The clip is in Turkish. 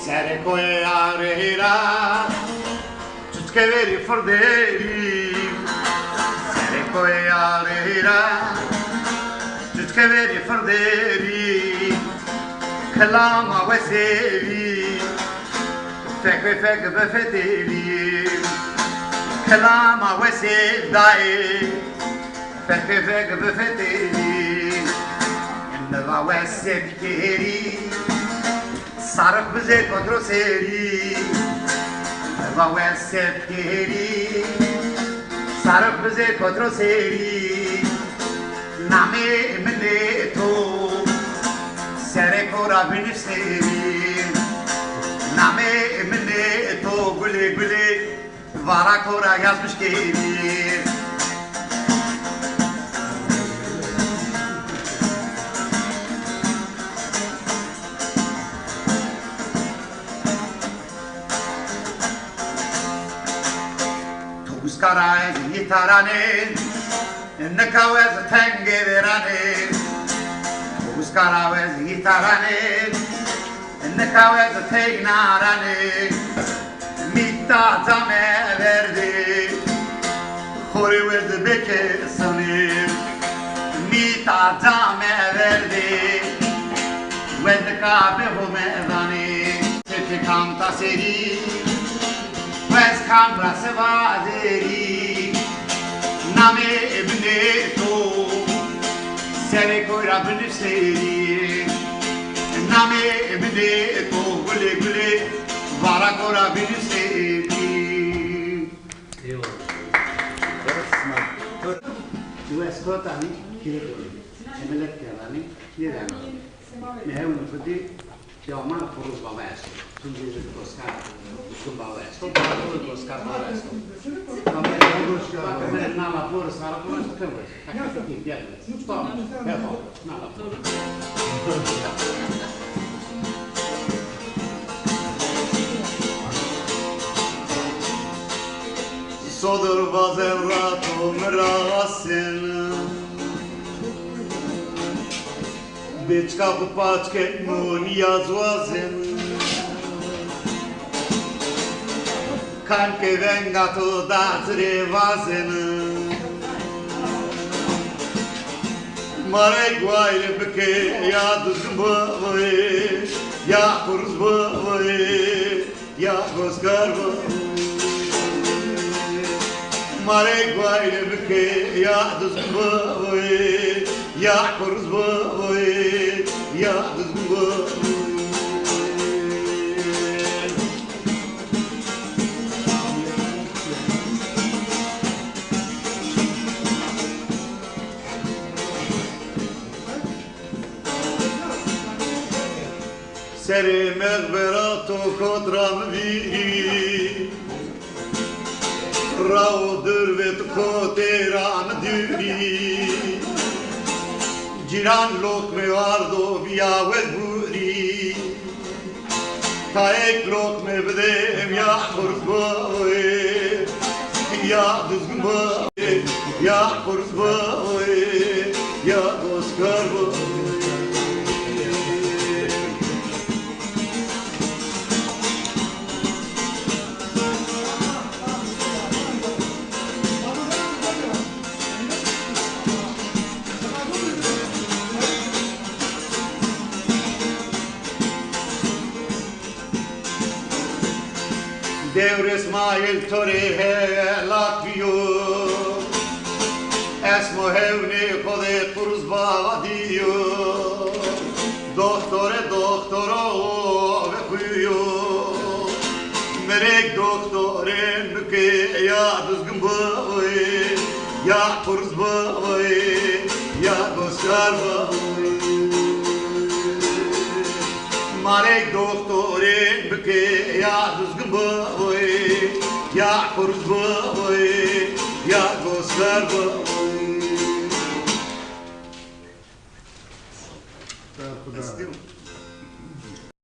Serkoye arera Tutkeveri forderi Serkoye arera Tutkeveri forderi Kalama veseri Fekve fekve befeteri Kalama veseri dae Fekve fekve befeteri Neva veseri Sarık bize kontrol seri Neva veseri Sarık bize kontrol seri Name emine to Sere kora binif seri Name emine to güle güle Vara kora yazmış geri Tuzkaray gitarane Ne kavez tenge verane Tuzkaray gitarane Ne kavez tegnarane Mitta zame verdi Khori verdi bekesani Mitta zame verdi Vedka behumedani Teki kanta seri Vez kamra sevaderi Name ebne to Sere koyra binif seri Name ebne to Güle güle Vara kora binif seri Du ascoltami che me le chiamani chiedano mi è uno così che ho male per lo sbavesto sul viso di Toscana sul bavesto per lo scarpavesto ma me ne nala pure sarà pure sto tempo a che piede sto perfetto nala Sodur bazen rato merasin Bečka kupačke munija zvazen Kanke vengato da trevazen Mare guaile beke ya duzbave Ya kurzbave Ya goskarve Mare guaile beke ya duzbave Ya kurzbave Ya duzbave Seri meğberato kodram viri Rao dürvet koteran düri Ciran lokme vardo via vedburi Ta ek lokme bdem ya kurzboe Ya düzgünboe Ya kurzboe Ya goskarboe Devr İsmail Torihe lakviyo Esmo hevni kode kurzbava diyo Doktore doktoro ve kuyo Merek doktoren büke ya düzgün boy Ya kurzbava ya goskarva Marek doktoren büke ya düzgün boy Ya kurzboy ya goskarva